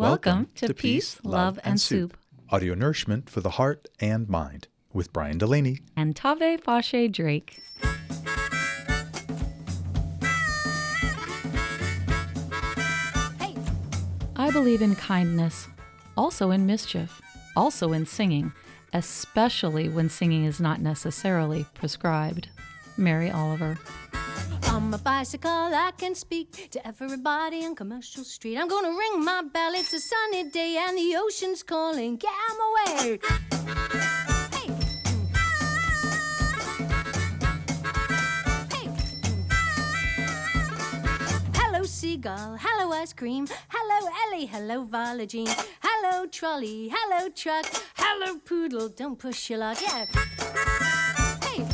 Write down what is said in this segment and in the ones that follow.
Welcome to Peace, Love, and Soup. Audio nourishment for the heart and mind with Brian Delaney And Tave Fauché Drake. Hey. I believe in kindness, also in mischief, also in singing, especially when singing is not necessarily prescribed. Mary Oliver. On my bicycle, I can speak to everybody on Commercial Street. I'm gonna ring my bell, it's a sunny day and the ocean's calling. Get out my way! Hey! Hey! Hello, seagull, hello, ice cream, hello, Ellie, hello, Viola Jean, hello, trolley, hello, truck, hello, poodle, don't push your luck, yeah! Hey!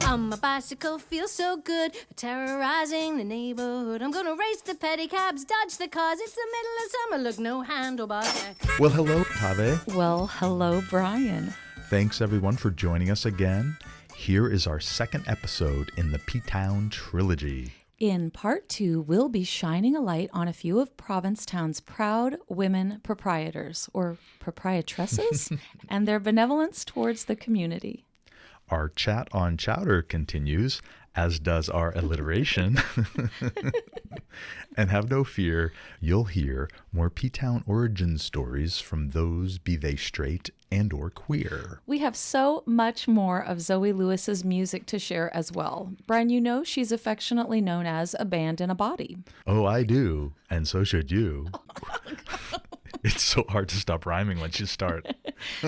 On my bicycle, feels so good, terrorizing the neighborhood. I'm gonna race the pedicabs, dodge the cars. It's the middle of summer, look, no handlebars. Well, hello, Tave. Well, hello, Brian. Thanks, everyone, for joining us again. Here is our second episode in the P-Town Trilogy. In part 2, we'll be shining a light on a few of Provincetown's proud women proprietors, or proprietresses, and their benevolence towards the community. Our chat on chowder continues, as does our alliteration. And have no fear, you'll hear more P-Town origin stories from those, be they straight and or queer. We have so much more of Zoe Lewis's music to share as well. Brian, you know she's affectionately known as a band in a body. Oh, I do. And so should you. It's so hard to stop rhyming once you start.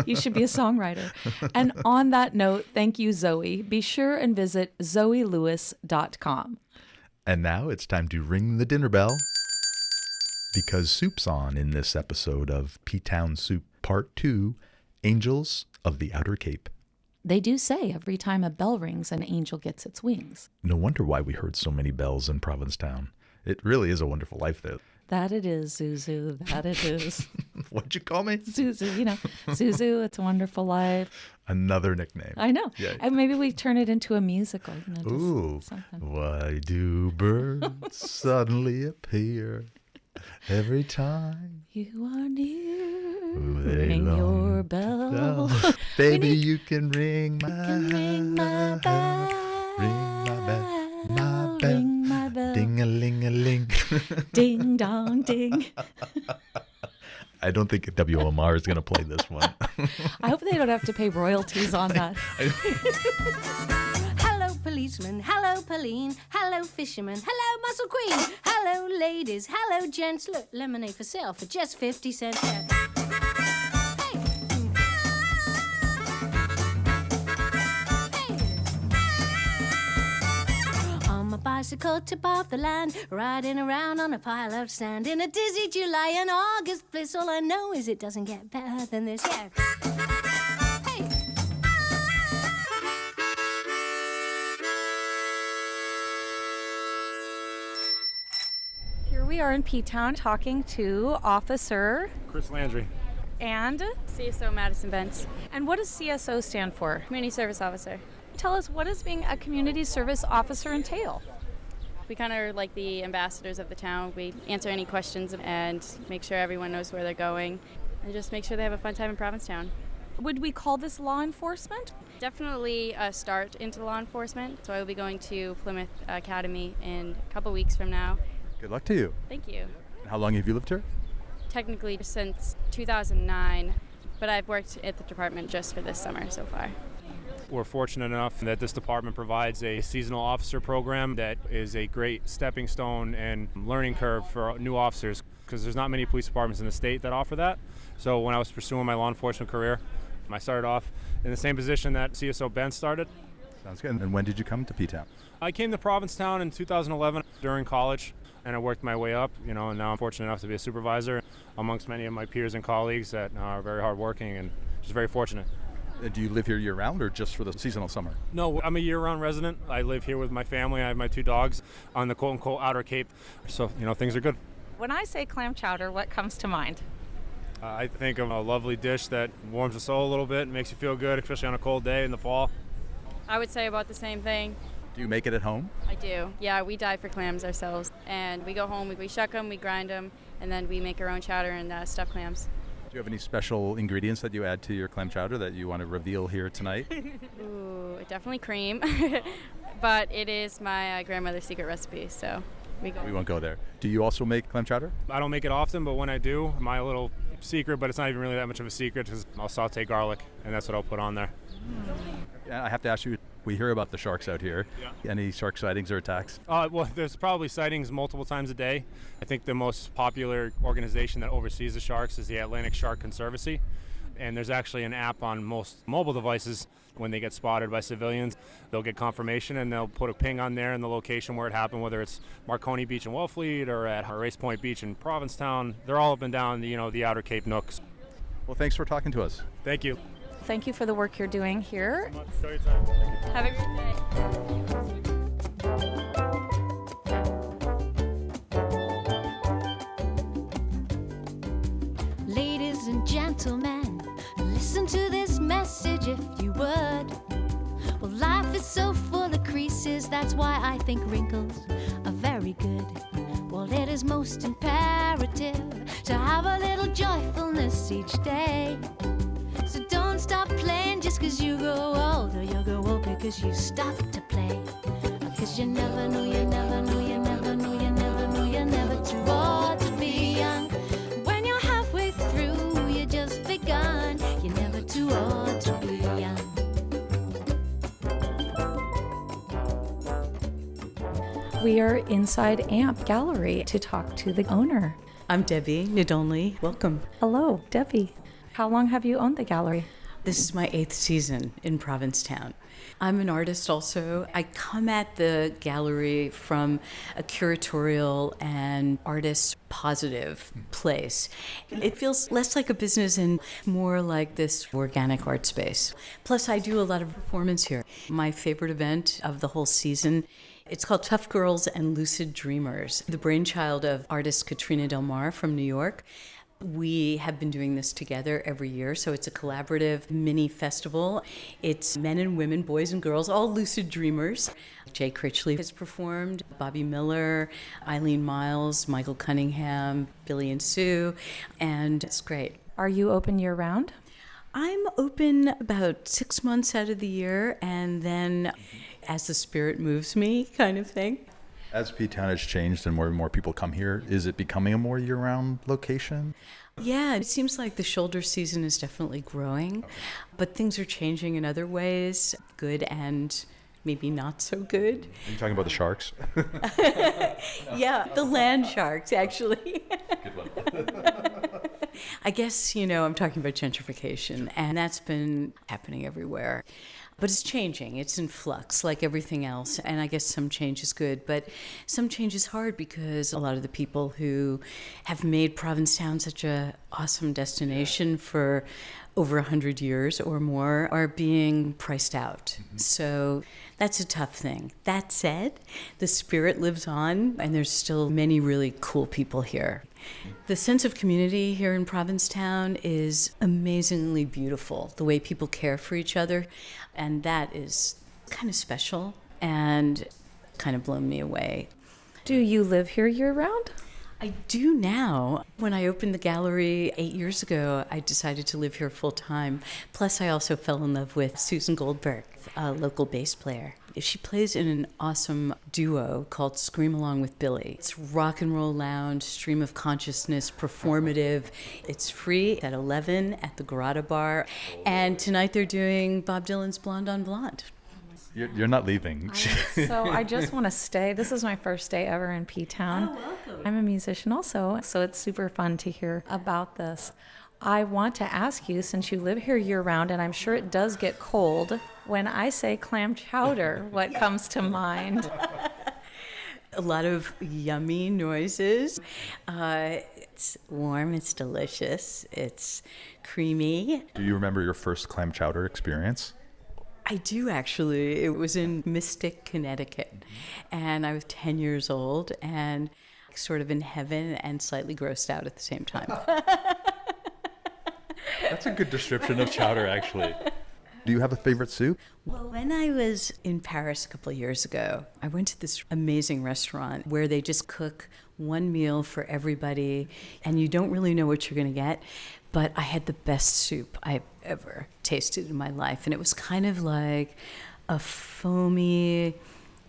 You should be a songwriter. And on that note, thank you, Zoe. Be sure and visit zoelewis.com. And now it's time to ring the dinner bell, because soup's on in this episode of P-Town Soup Part 2, Angels of the Outer Cape. They do say every time a bell rings, an angel gets its wings. No wonder why we heard so many bells in Provincetown. It really is a wonderful life there. That it is, Zuzu. That it is. What'd you call me? Zuzu, Zuzu, it's a wonderful life. Another nickname. I know. Yeah. And maybe we turn it into a musical. Just ooh. Something. Why do birds suddenly appear every time you are near? They Ring long your bell. Baby, you can ring my bell. Ring my bell. My bell. Ring my bell. Ding-a-ling-a-ling. Ding dong ding. I don't think WMR is going to play this one. I hope they don't have to pay royalties on that. Hello, policeman. Hello, Pauline. Hello, fisherman. Hello, muscle queen. Hello, ladies. Hello, gents. Look, lemonade for sale for just 50 cents. Hey. Bicycle tip off the land, riding around on a pile of sand in a dizzy July and August bliss. All I know is it doesn't get better than this. Yeah. Hey. Here we are in P-Town talking to Officer Chris Landry. and CSO Madison Bentz, and what does CSO stand for? Community Service Officer. Tell us, what does being a community service officer entail? We kind of are like the ambassadors of the town. We answer any questions and make sure everyone knows where they're going and just make sure they have a fun time in Provincetown. Would we call this law enforcement? Definitely a start into law enforcement. So I will be going to Plymouth Academy in a couple weeks from now. Good luck to you. Thank you. How long have you lived here? Technically since 2009, but I've worked at the department just for this summer so far. We're fortunate enough that this department provides a seasonal officer program that is a great stepping stone and learning curve for new officers, because there's not many police departments in the state that offer that. So when I was pursuing my law enforcement career, I started off in the same position that CSO Ben started. Sounds good. And when did you come to P-Town? I came to Provincetown in 2011 during college, and I worked my way up, and now I'm fortunate enough to be a supervisor amongst many of my peers and colleagues that are very hardworking and just very fortunate. Do you live here year-round or just for the seasonal summer? No, I'm a year-round resident. I live here with my family. I have my 2 dogs on the quote-unquote Outer Cape. So, things are good. When I say clam chowder, what comes to mind? I think of a lovely dish that warms the soul a little bit and makes you feel good, especially on a cold day in the fall. I would say about the same thing. Do you make it at home? I do. Yeah, we dive for clams ourselves. And we go home, we shuck them, we grind them, and then we make our own chowder and stuffed clams. Do you have any special ingredients that you add to your clam chowder that you want to reveal here tonight? Ooh, definitely cream. But it is my grandmother's secret recipe, so we won't go there. Do you also make clam chowder? I don't make it often, but when I do, my little secret, but it's not even really that much of a secret, because I'll saute garlic, and that's what I'll put on there. Yeah, I have to ask you, we hear about the sharks out here. Yeah. Any shark sightings or attacks? Well, there's probably sightings multiple times a day. I think the most popular organization that oversees the sharks is the Atlantic Shark Conservancy. And there's actually an app on most mobile devices. When they get spotted by civilians, they'll get confirmation and they'll put a ping on there in the location where it happened, whether it's Marconi Beach in Wellfleet or at Race Point Beach in Provincetown. They're all up and down the Outer Cape Nooks. Well, thanks for talking to us. Thank you. Thank you for the work you're doing here. Show your time. Have a great day. Ladies and gentlemen, listen to this message if you would. Well, life is so full of creases, that's why I think wrinkles are very good. Well, it is most imperative to have a little joyfulness each day. So don't stop playing just 'cause you grow old, or you'll grow old because you stop to play. 'Cause you never know, you never know, you never know, you never know, you're never too old to be young. When you're halfway through, you just begun. You're never too old to be young. We are inside AMP Gallery to talk to the owner. I'm Debbie Nadonley. Welcome. Hello, Debbie. How long have you owned the gallery? This is my 8th season in Provincetown. I'm an artist also. I come at the gallery from a curatorial and artist positive place. It feels less like a business and more like this organic art space. Plus, I do a lot of performance here. My favorite event of the whole season, it's called Tough Girls and Lucid Dreamers, the brainchild of artist Katrina Del Mar from New York. We have been doing this together every year, so it's a collaborative mini festival. It's men and women, boys and girls, all lucid dreamers. Jay Critchley has performed, Bobby Miller, Eileen Miles, Michael Cunningham, Billy and Sue, and it's great. Are you open year-round? I'm open about 6 months out of the year, and then as the spirit moves me, kind of thing. As P-Town has changed and more people come here, is it becoming a more year-round location? Yeah, it seems like the shoulder season is definitely growing, but things are changing in other ways, good and maybe not so good. Are you talking about the sharks? Yeah, the land sharks, actually. Good one. I guess, I'm talking about gentrification, and that's been happening everywhere. But it's changing. It's in flux like everything else. And I guess some change is good, but some change is hard because a lot of the people who have made Provincetown such a awesome destination for over 100 years or more are being priced out. Mm-hmm. So that's a tough thing. That said, the spirit lives on, and there's still many really cool people here. The sense of community here in Provincetown is amazingly beautiful, the way people care for each other, and that is kind of special and kind of blown me away. Do you live here year-round? I do now. When I opened the gallery 8 years ago, I decided to live here full-time. Plus, I also fell in love with Susan Goldberg, a local bass player. She plays in an awesome duo called Scream Along with Billy. It's rock and roll lounge, stream of consciousness, performative. It's free at 11 at the Grotto Bar. And tonight they're doing Bob Dylan's Blonde on Blonde. You're not leaving. So I just want to stay. This is my first day ever in P-Town. Oh, welcome. I'm a musician also, so it's super fun to hear about this. I want to ask you, since you live here year-round, and I'm sure it does get cold, when I say clam chowder, what comes to mind? A lot of yummy noises. It's warm, it's delicious, it's creamy. Do you remember your first clam chowder experience? I do, actually. It was in Mystic, Connecticut, and I was 10 years old and sort of in heaven and slightly grossed out at the same time. That's a good description of chowder, actually. Do you have a favorite soup? Well, when I was in Paris a couple of years ago, I went to this amazing restaurant where they just cook one meal for everybody, and you don't really know what you're going to get. But I had the best soup I've ever tasted in my life, and it was kind of like a foamy,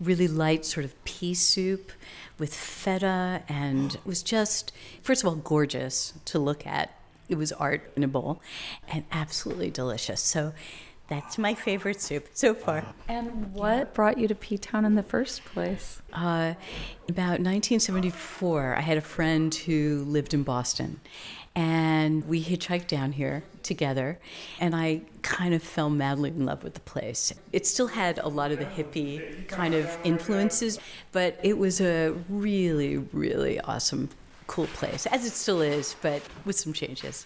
really light sort of pea soup with feta, and it was just, first of all, gorgeous to look at. It was art in a bowl, and absolutely delicious. So that's my favorite soup so far. And what brought you to P-Town in the first place? About 1974, I had a friend who lived in Boston, and we hitchhiked down here together, and I kind of fell madly in love with the place. It still had a lot of the hippie kind of influences, but it was a really, really awesome, cool place, as it still is, but with some changes.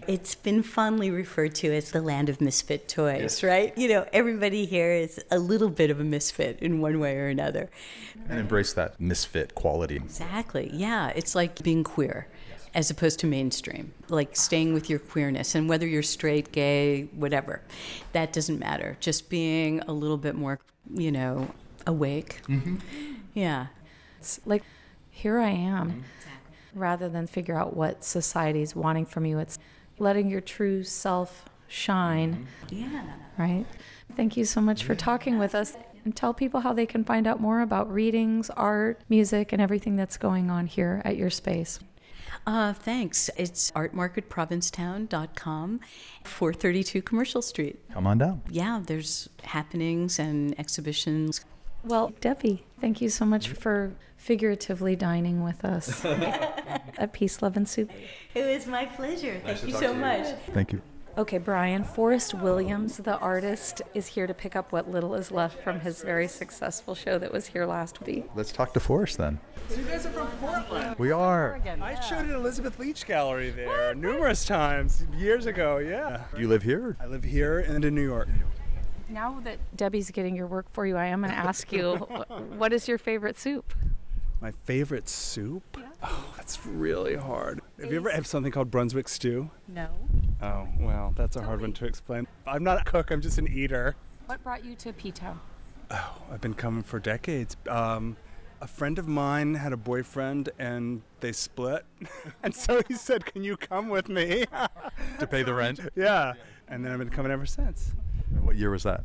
It's been fondly referred to as the land of misfit toys, right? You know, everybody here is a little bit of a misfit in one way or another. And embrace that misfit quality. Exactly, yeah. It's like being queer as opposed to mainstream, like staying with your queerness. And whether you're straight, gay, whatever, that doesn't matter. Just being a little bit more, you know, awake. Mm-hmm. Yeah. It's like, here I am. Rather than figure out what society's wanting from you, it's letting your true self shine. Yeah. Right? Thank you so much for talking with us. And tell people how they can find out more about readings, art, music, and everything that's going on here at your space. Thanks. It's artmarketprovincetown.com, 432 Commercial Street. Come on down. Yeah, there's happenings and exhibitions. Well, Debbie, thank you so much for figuratively dining with us at Peace, Love, and Soup. It was my pleasure. Thank you so much. Thank you. Okay, Brian, Forrest Williams, the artist, is here to pick up what little is left from his very successful show that was here last week. Let's talk to Forrest then. So you guys are from Portland. We are. I showed at Elizabeth Leach Gallery there numerous times, years ago, yeah. Do you live here? I live here and in New York. Now that Debbie's getting your work for you, I am going to ask you, what is your favorite soup? My favorite soup? Yeah. Oh, that's really hard. Have you ever had something called Brunswick stew? No. Oh, well, that's a hard one to explain. I'm not a cook, I'm just an eater. What brought you to P-Town? Oh, I've been coming for decades. A friend of mine had a boyfriend and they split. And so he said, can you come with me? To pay the rent? Yeah. And then I've been coming ever since. What year was that?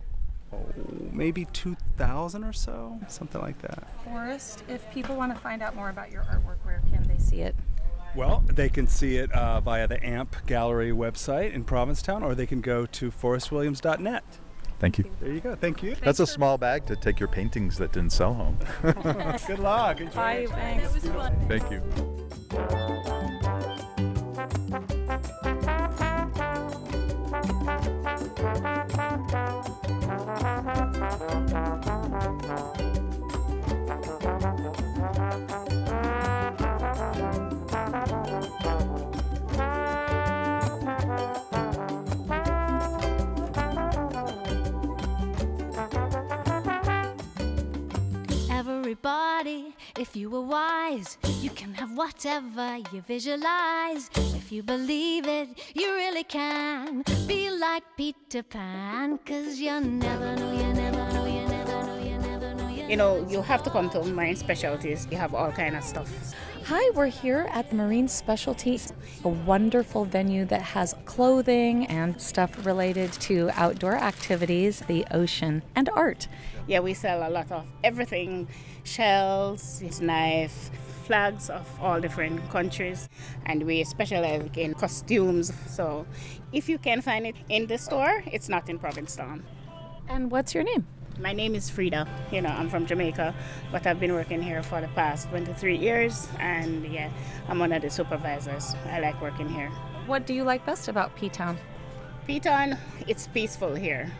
Oh, maybe 2000 or so, something like that. Forrest, if people want to find out more about your artwork, where can they see it? Well, they can see it via the AMP Gallery website in Provincetown, or they can go to forrestwilliams.net. Thank you. There you go. Thank you. That's a small bag to take your paintings that didn't sell home. Good luck. Enjoy. Bye, thanks. It was fun. Thank you. Everybody, if you were wise, you can have whatever you visualize. If you believe it, you really can be like Peter Pan, 'cause you never know, you never know, you never know, you never know, You know, you have to come to Marine Specialties. You have all kind of stuff. Hi, we're here at the Marine Specialties, a wonderful venue that has clothing and stuff related to outdoor activities, the ocean, and art. Yeah, we sell a lot of everything, shells, knife, flags of all different countries, and we specialize in costumes. So if you can find it in the store, it's not in Provincetown. And what's your name? My name is Frida. You know, I'm from Jamaica, but I've been working here for the past 23 years, and yeah, I'm one of the supervisors. I like working here. What do you like best about P-Town? P-Town, it's peaceful here.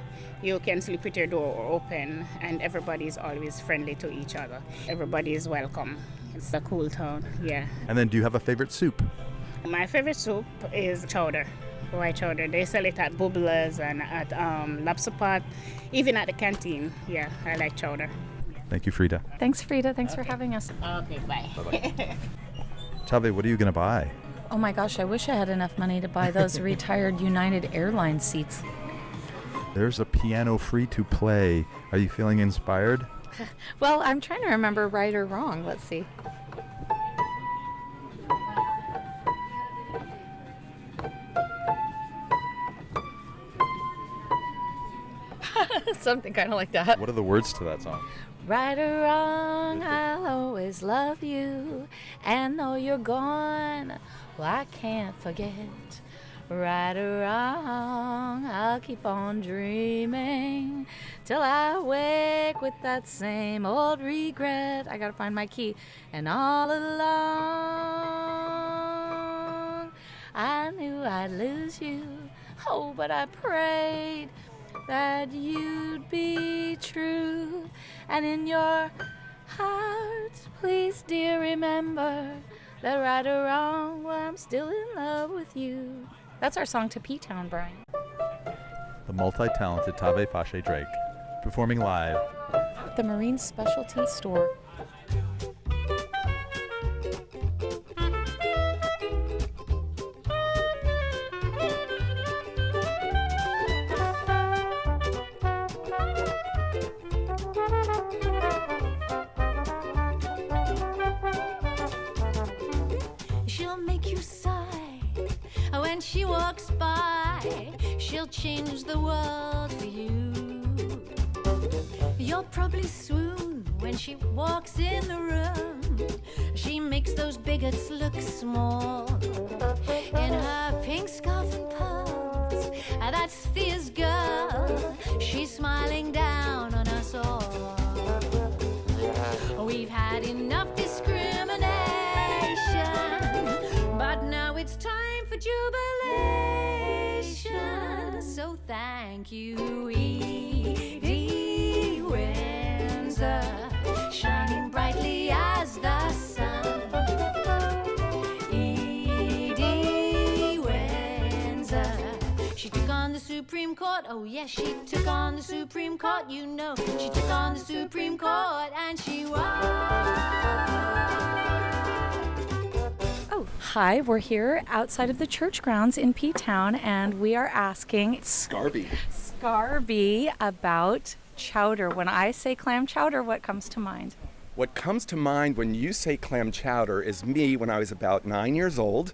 You can sleep with your door open, and everybody is always friendly to each other. Everybody is welcome. It's a cool town, yeah. And then do you have a favorite soup? My favorite soup is chowder, white chowder. They sell it at Bubblers and at Lobster Pot, even at the canteen. Yeah, I like chowder. Thank you, Frida. Thanks, Frida. Thanks for having us. Okay, bye. Tave, what are you going to buy? Oh my gosh, I wish I had enough money to buy those retired United Airlines seats. There's a piano free to play. Are you feeling inspired? Well, I'm trying to remember right or wrong. Let's see. Something kind of like that. What are the words to that song? Right or wrong, I'll always love you. And though you're gone, well, I can't forget. Right or wrong, I'll keep on dreaming till I wake with that same old regret. I gotta find my key. And all along, I knew I'd lose you. Oh, but I prayed that you'd be true. And in your heart, please, dear, remember that right or wrong, well, I'm still in love with you. That's our song to P-Town, Brian. The multi-talented Tave Fashe Drake, performing live. The Marine Specialty Store. She'll make you sigh when she walks by. She'll change the world for you. You'll probably swoon when she walks in the room. She makes those bigots look small. In her pink scarf and pearls, that's Thea's girl. She's smiling down on us all. We've had enough discrimination, but now it's time for jubilation. So thank you, Edie Windsor, shining brightly as the sun. Edie Windsor, she took on the Supreme Court. Oh yes, she took on the Supreme Court. You know, she took on the Supreme Court and she won. Oh, hi, we're here outside of the church grounds in P-Town, and we are asking Scarby about chowder. When I say clam chowder, what comes to mind? What comes to mind when you say clam chowder is me when I was about 9 years old,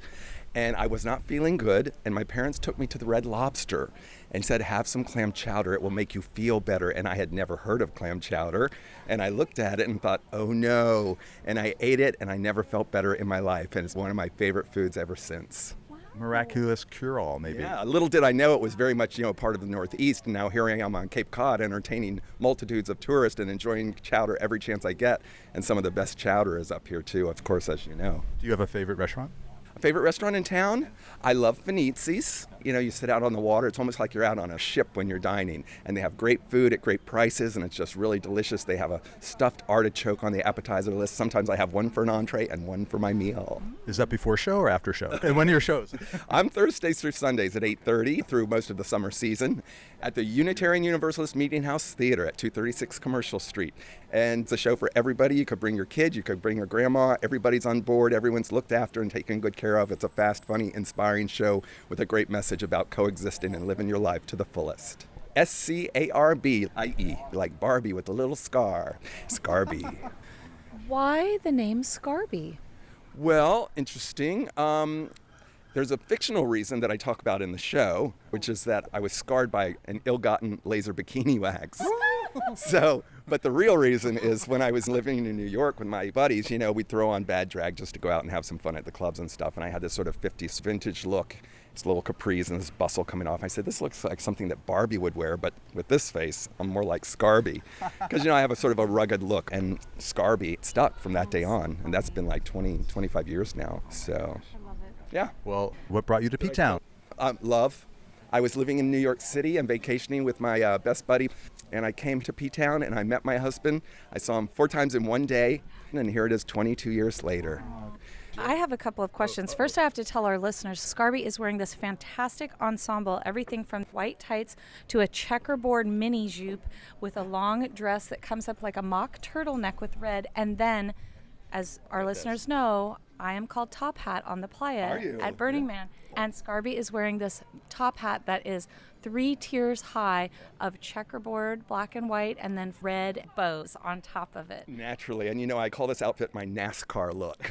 and I was not feeling good, and my parents took me to the Red Lobster and said, have some clam chowder, it will make you feel better. And I had never heard of clam chowder, and I looked at it and thought, oh no, and I ate it, and I never felt better in my life, and it's one of my favorite foods ever since. Miraculous cure-all, maybe. Yeah, little did I know it was very much, part of the Northeast, and now here I am on Cape Cod entertaining multitudes of tourists and enjoying chowder every chance I get, and some of the best chowder is up here too, of course, as you know. Do you have a favorite restaurant? Favorite restaurant in town? I love Finizzi's. You sit out on the water. It's almost like you're out on a ship when you're dining. And they have great food at great prices, and it's just really delicious. They have a stuffed artichoke on the appetizer list. Sometimes I have one for an entree and one for my meal. Is that before show or after show? And when are your shows? I'm Thursdays through Sundays at 8:30 through most of the summer season at the Unitarian Universalist Meeting House Theater at 236 Commercial Street. And it's a show for everybody. You could bring your kid, you could bring your grandma. Everybody's on board. Everyone's looked after and taken good care of. It's a fast, funny, inspiring show with a great message about coexisting and living your life to the fullest. Scarby, like Barbie with a little scar. Scarby. Why the name Scarby? Well, interesting. There's a fictional reason that I talk about in the show, which is that I was scarred by an ill-gotten laser bikini wax. But the real reason is when I was living in New York with my buddies, we'd throw on bad drag just to go out and have some fun at the clubs and stuff. And I had this sort of 50s vintage look, this little capris and this bustle coming off. I said, this looks like something that Barbie would wear, but with this face, I'm more like Scarby. Because, I have a sort of a rugged look. And Scarby stuck from that day on. And that's been like 25 years now. So, yeah. Well, what brought you to P-Town? Love. I was living in New York City and vacationing with my best buddy, and I came to P-Town and I met my husband. I saw him 4 times in one day, and here it is 22 years later. I have a couple of questions. First, I have to tell our listeners, Scarby is wearing this fantastic ensemble, everything from white tights to a checkerboard mini jupe with a long dress that comes up like a mock turtleneck with red, and then, as our listeners know, I am called Top Hat on the playa Are you? at Burning Man. And Scarby is wearing this top hat that is 3 tiers high of checkerboard, black and white, and then red bows on top of it. Naturally. And I call this outfit my NASCAR look,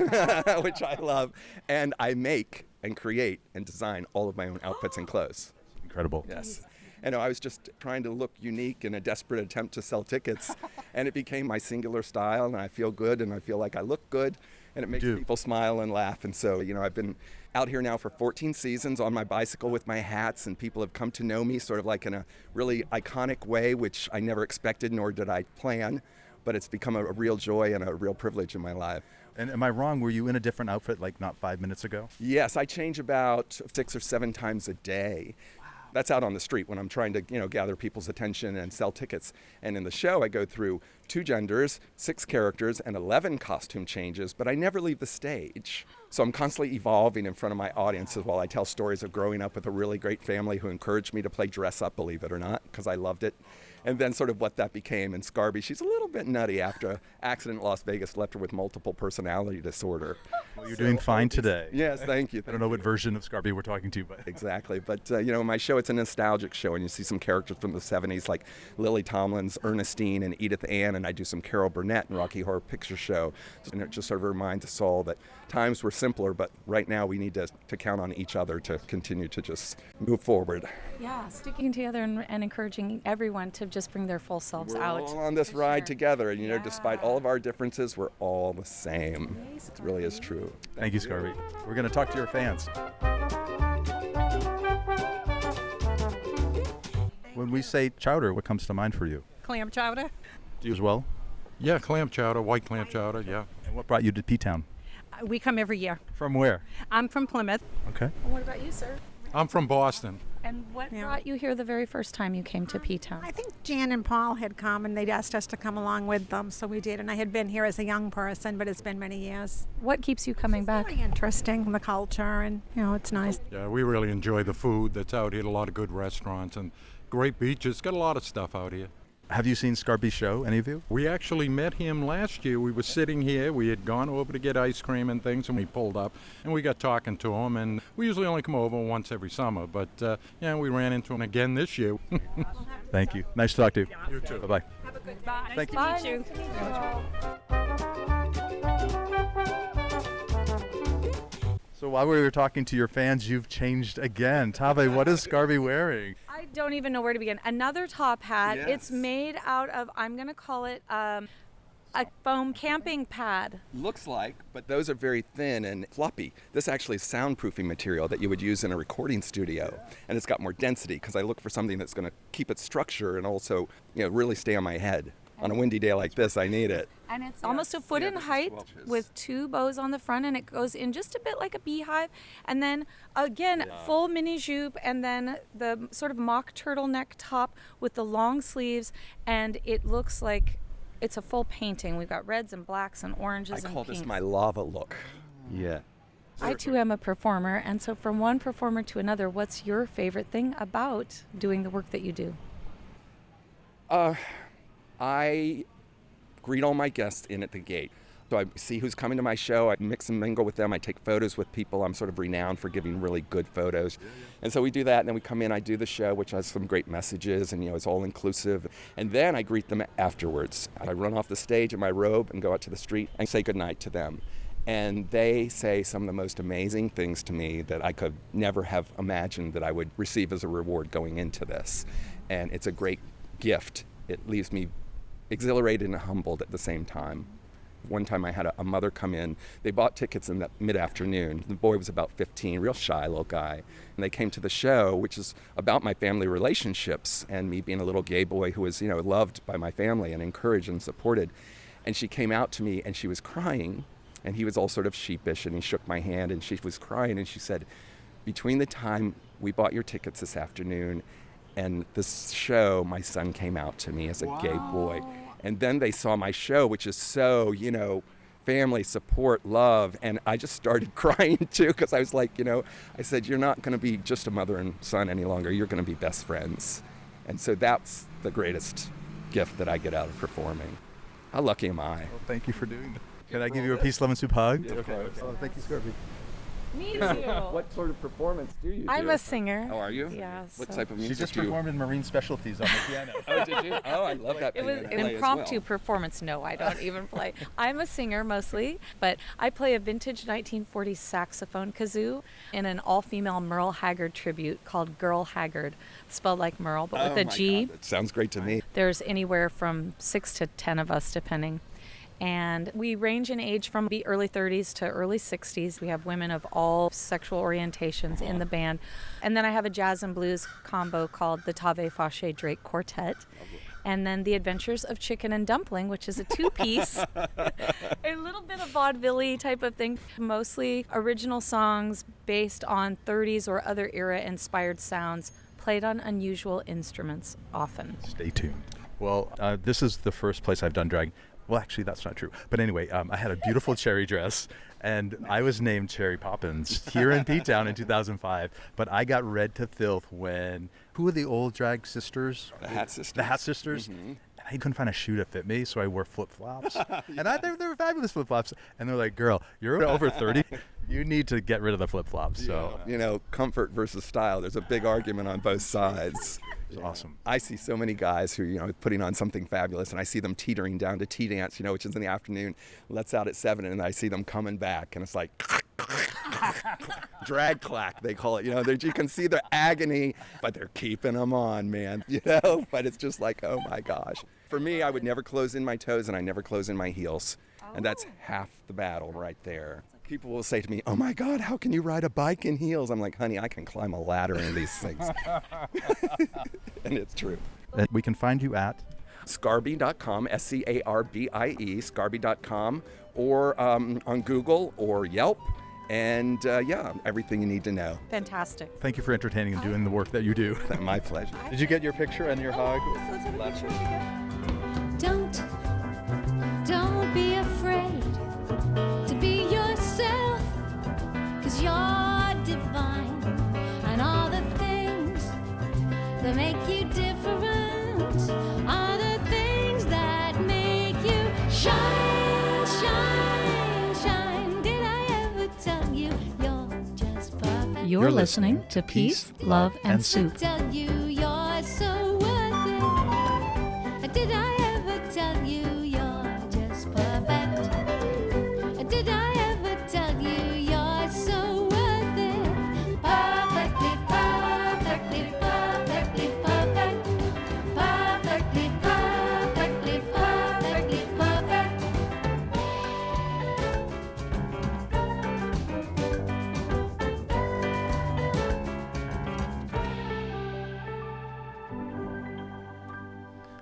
which I love. And I make and create and design all of my own outfits and clothes. Incredible. Yes. And I was just trying to look unique in a desperate attempt to sell tickets. And it became my singular style, and I feel good, and I feel like I look good, and it makes people smile and laugh. And so, I've been out here now for 14 seasons on my bicycle with my hats, and people have come to know me sort of like in a really iconic way, which I never expected, nor did I plan. But it's become a real joy and a real privilege in my life. And am I wrong? Were you in a different outfit like not 5 minutes ago? Yes, I change about 6 or 7 times a day. That's out on the street when I'm trying to, gather people's attention and sell tickets. And in the show, I go through 2 genders, 6 characters, and 11 costume changes, but I never leave the stage. So I'm constantly evolving in front of my audiences while I tell stories of growing up with a really great family who encouraged me to play dress up, believe it or not, because I loved it. And then sort of what that became. And Scarby, she's a little bit nutty after an accident in Las Vegas left her with multiple personality disorder. Well, you're doing fine today. Yes, thank you. I don't know what version of Scarby we're talking to, but exactly. But my show, it's a nostalgic show, and you see some characters from the 70s like Lily Tomlin's Ernestine and Edith Ann, and I do some Carol Burnett in Rocky Horror Picture Show. And it just sort of reminds us all that times were simpler, but right now we need to count on each other to continue to just move forward. Yeah, sticking together and encouraging everyone to just bring their full selves We're out. all on this ride together, and despite all of our differences, we're all the same. It really is true. Thank you, Scarby. We're going to talk to your fans. When we say chowder, what comes to mind for you? Clam chowder. Do you as well? Yeah, clam chowder, white clam chowder, yeah. And what brought you to P-Town? We come every year. From where? I'm from Plymouth. Okay. And what about you, sir? I'm from Boston. And what brought you here the very first time you came to P-Town? I think Jan and Paul had come, and they'd asked us to come along with them, so we did. And I had been here as a young person, but it's been many years. What keeps you coming back? Very interesting, the culture, and it's nice. Yeah, we really enjoy the food that's out here. A lot of good restaurants and great beaches. Got a lot of stuff out here. Have you seen Scarby's show, any of you? We actually met him last year. We were sitting here. We had gone over to get ice cream and things, and we pulled up, and we got talking to him. And we usually only come over once every summer, but we ran into him again this year. Thank you. Nice to talk to you. You too. Bye-bye. Have a good bye. Thank you. Nice to meet you. So while we were talking to your fans, you've changed again. Tave, what is Scarby wearing? I don't even know where to begin. Another top hat. Yes. It's made out of, I'm going to call it a foam camping pad. Looks like, but those are very thin and floppy. This actually is soundproofing material that you would use in a recording studio, and it's got more density because I look for something that's going to keep its structure and also, really stay on my head. On a windy day like this, I need it. And it's almost a foot in height with 2 bows on the front, and it goes in just a bit like a beehive. And then, again, full mini jupe, and then the sort of mock turtleneck top with the long sleeves, and it looks like it's a full painting. We've got reds and blacks and oranges and pinks. I call this my lava look. Yeah. I, too, am a performer, and so from one performer to another, what's your favorite thing about doing the work that you do? I greet all my guests in at the gate. So I see who's coming to my show. I mix and mingle with them. I take photos with people. I'm sort of renowned for giving really good photos. And so we do that, and then we come in, I do the show, which has some great messages, and it's all inclusive. And then I greet them afterwards. I run off the stage in my robe and go out to the street and say goodnight to them. And they say some of the most amazing things to me that I could never have imagined that I would receive as a reward going into this. And it's a great gift. It leaves me exhilarated and humbled at the same time. One time I had a mother come in. They bought tickets in the mid-afternoon. The boy was about 15, real shy little guy. And they came to the show, which is about my family relationships and me being a little gay boy who was, loved by my family and encouraged and supported. And she came out to me and she was crying. And he was all sort of sheepish, and he shook my hand and she was crying. And she said, between the time we bought your tickets this afternoon and this show, my son came out to me as a gay boy. And then they saw my show, which is so, family, support, love. And I just started crying, too, because I was like, I said, you're not going to be just a mother and son any longer. You're going to be best friends. And so that's the greatest gift that I get out of performing. How lucky am I? Well, thank you for doing that. Can I give you a peace, love, and soup hug? Yeah, okay. Oh, thank you, Scorpy. Me too. What sort of performance do you do? I'm a singer. Oh, are you? Yeah. What so- type of music She just do you... performed in Marine Specialties on the piano. Oh, did you? Oh, I love that It was piano an play as impromptu well. performance. No, I don't even play. I'm a singer mostly, but I play a vintage 1940s saxophone kazoo in an all-female Merle Haggard tribute called Girl Haggard, spelled like Merle, but with a G. God, that sounds great to me. There's anywhere from 6 to 10 of us, depending. And we range in age from the early 30s to early 60s. We have women of all sexual orientations in the band. And then I have a jazz and blues combo called the Tave Fauché Drake Quartet. And then The Adventures of Chicken and Dumpling, which is a two-piece, a little bit of vaudeville type of thing. Mostly original songs based on 30s or other era-inspired sounds, played on unusual instruments often. Stay tuned. Well, this is the first place I've done drag. Well, actually, that's not true. But anyway, I had a beautiful cherry dress, and I was named Cherry Poppins here in P-Town in 2005. But I got read to filth when, who were the old drag sisters? The Hat Sisters. The Hat Sisters. Mm-hmm. I couldn't find a shoe to fit me, so I wore flip-flops. And they were fabulous flip-flops. And they're like, girl, you're over 30. You need to get rid of the flip-flops. So, you know, comfort versus style. There's a big argument on both sides. It's awesome. I see so many guys who, you know, putting on something fabulous, and I see them teetering down to tea dance, you know, which is in the afternoon, lets out at 7, and I see them coming back, and it's like drag clack, they call it. You know, you can see the agony, but they're keeping them on, man. You know, but it's just like, oh my gosh. For me, I would never close in my toes, and I never close in my heels, and that's half the battle right there. People will say to me, oh my God, how can you ride a bike in heels? I'm like, honey, I can climb a ladder in these things. And it's true. And we can find you at Scarby.com, S-C-A-R-B-I-E, Scarby.com, or on Google or Yelp. And yeah, everything you need to know. Fantastic. Thank you for entertaining and doing the work that you do. My pleasure. Did you get your picture and your hug? Let's have a picture together. Don't be afraid to be yourself, 'cause you're divine, and all the things that make you different are the things that make you shine, shine, shine. Did I ever tell you you're just perfect? You're listening to Peace, Love, and Soup. Tell you you're so worth it. Did I ever tell you you're just perfect? Did I ever tell you you're so worth it? Perfectly, perfectly, perfectly perfect. Perfectly, perfectly, perfectly perfect.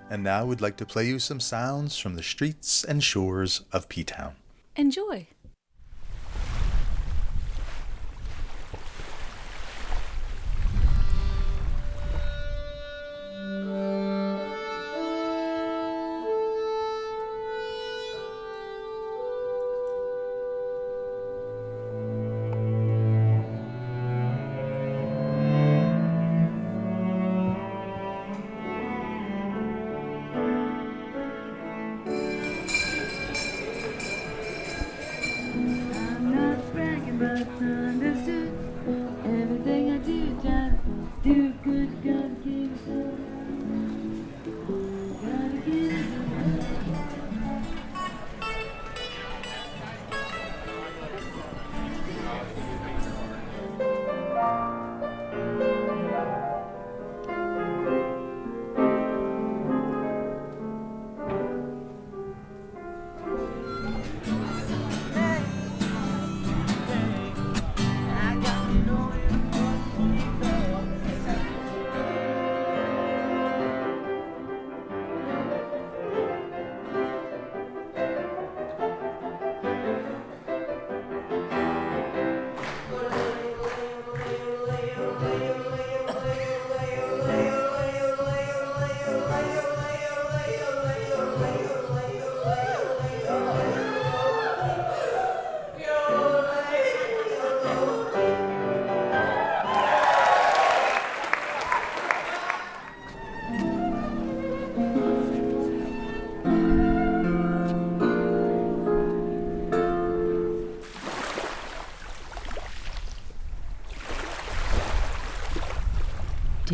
And now we'd like to play you some sounds from the streets and shores of P-Town. Enjoy.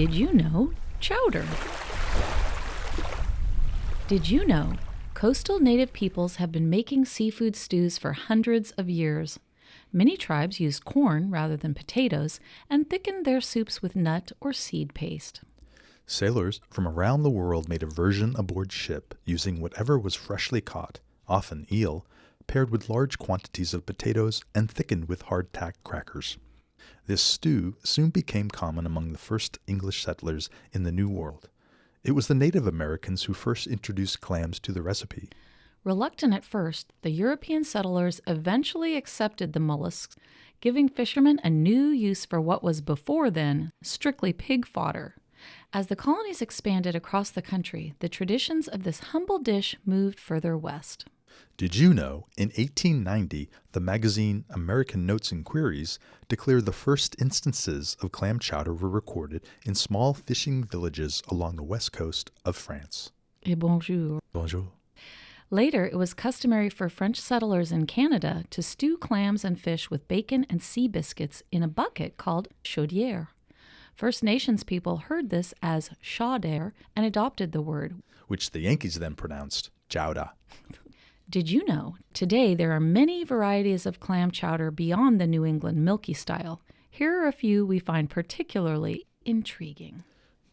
Did you know? Chowder. Did you know? Coastal native peoples have been making seafood stews for hundreds of years. Many tribes use corn rather than potatoes and thickened their soups with nut or seed paste. Sailors from around the world made a version aboard ship using whatever was freshly caught, often eel, paired with large quantities of potatoes and thickened with hardtack crackers. This stew soon became common among the first English settlers in the New World. It was the Native Americans who first introduced clams to the recipe. Reluctant at first, the European settlers eventually accepted the mollusks, giving fishermen a new use for what was before then strictly pig fodder. As the colonies expanded across the country, the traditions of this humble dish moved further west. Did you know, in 1890, the magazine American Notes and Queries declared the first instances of clam chowder were recorded in small fishing villages along the west coast of France. Et bonjour. Bonjour. Later, it was customary for French settlers in Canada to stew clams and fish with bacon and sea biscuits in a bucket called chaudière. First Nations people heard this as chaudière and adopted the word, which the Yankees then pronounced chowder. Did you know? Today there are many varieties of clam chowder beyond the New England milky style. Here are a few we find particularly intriguing.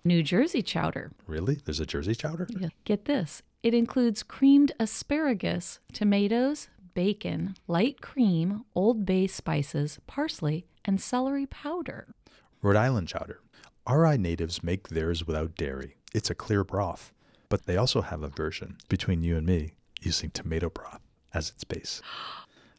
New Jersey chowder. Really? There's a Jersey chowder? Yeah. Get this. It includes creamed asparagus, tomatoes, bacon, light cream, Old Bay spices, parsley, and celery powder. Rhode Island chowder. RI natives make theirs without dairy. It's a clear broth. But they also have a version, between you and me, using tomato broth as its base.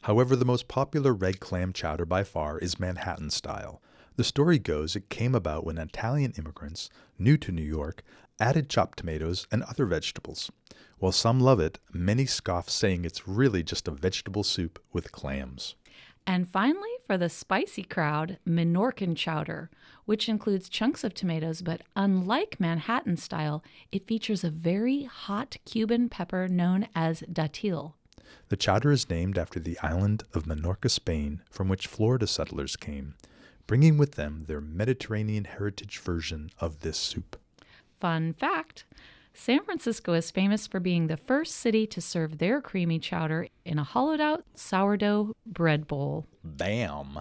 However, the most popular red clam chowder by far is Manhattan style. The story goes it came about when Italian immigrants, new to New York, added chopped tomatoes and other vegetables. While some love it, many scoff, saying it's really just a vegetable soup with clams. And finally, for the spicy crowd, Minorcan chowder, which includes chunks of tomatoes, but unlike Manhattan style, it features a very hot Cuban pepper known as datil. The chowder is named after the island of Minorca, Spain, from which Florida settlers came, bringing with them their Mediterranean heritage version of this soup. Fun fact, San Francisco is famous for being the first city to serve their creamy chowder in a hollowed-out sourdough bread bowl. Bam!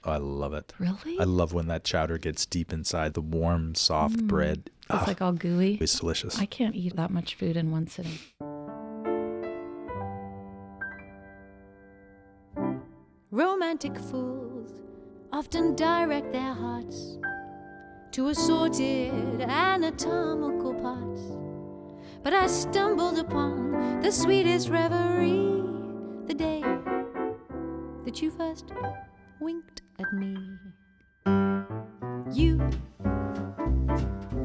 Oh, I love it. Really? I love when that chowder gets deep inside the warm, soft bread. It's like all gooey. It's delicious. I can't eat that much food in one sitting. Romantic fools often direct their hearts to assorted anatomical parts. But I stumbled upon the sweetest reverie the day that you first winked at me. You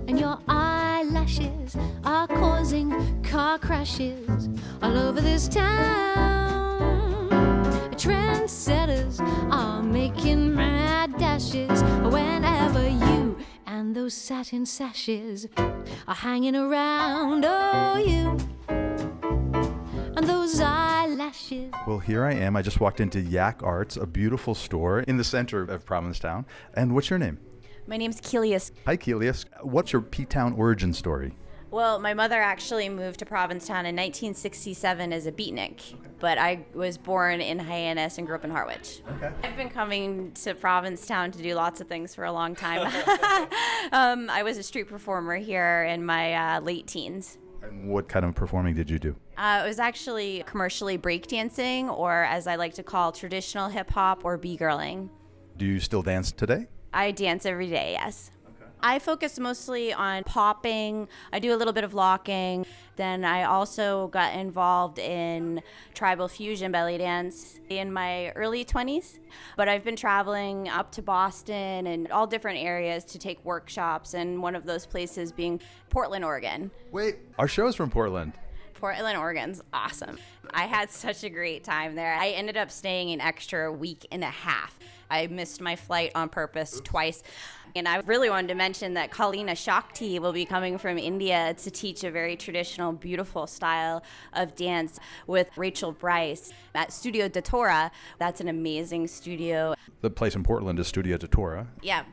and your eyelashes are causing car crashes all over this town. Trendsetters are making mad dashes whenever you and those satin sashes are hanging around. Oh, you and those eyelashes. Well, here I am. I just walked into Yak Arts, a beautiful store in the center of Provincetown. And what's your name? My name's Kelius. Hi, Kelius. What's your P-Town origin story? Well, my mother actually moved to Provincetown in 1967 as a beatnik, but I was born in Hyannis and grew up in Harwich. Okay. I've been coming to Provincetown to do lots of things for a long time. I was a street performer here in my late teens. And what kind of performing did you do? It was actually commercially breakdancing, or as I like to call traditional hip-hop or b-girling. Do you still dance today? I dance every day, yes. I focus mostly on popping. I do a little bit of locking. Then I also got involved in tribal fusion belly dance in my early 20s. But I've been traveling up to Boston and all different areas to take workshops, and one of those places being Portland, Oregon. Wait, our show's from Portland. Portland, Oregon's awesome. I had such a great time there. I ended up staying an extra week and a half. I missed my flight on purpose twice. And I really wanted to mention that Kalina Shakti will be coming from India to teach a very traditional, beautiful style of dance with Rachel Bryce at Studio Datora. That's an amazing studio. The place in Portland is Studio Datora. Yeah.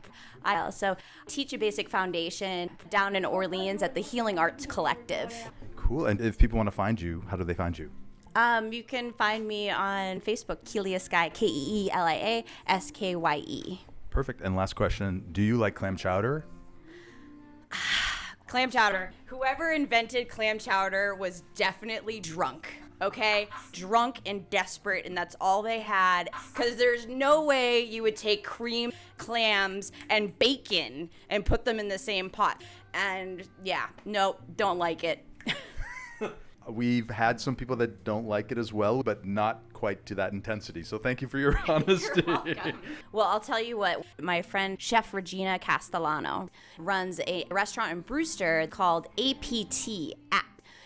I also teach a basic foundation down in Orleans at the Healing Arts Collective. Cool. And if people want to find you, how do they find you? You can find me on Facebook, Keelia Skye, KeeliaSkye. Perfect. And last question, do you like clam chowder? Clam chowder. Whoever invented clam chowder was definitely drunk. Okay? Drunk and desperate, and that's all they had. Because there's no way you would take cream, clams, and bacon and put them in the same pot. And yeah, nope, don't like it. We've had some people that don't like it as well, but not quite to that intensity. So thank you for your honesty. You're welcome. Well, I'll tell you what, my friend Chef Regina Castellano runs a restaurant in Brewster called APT,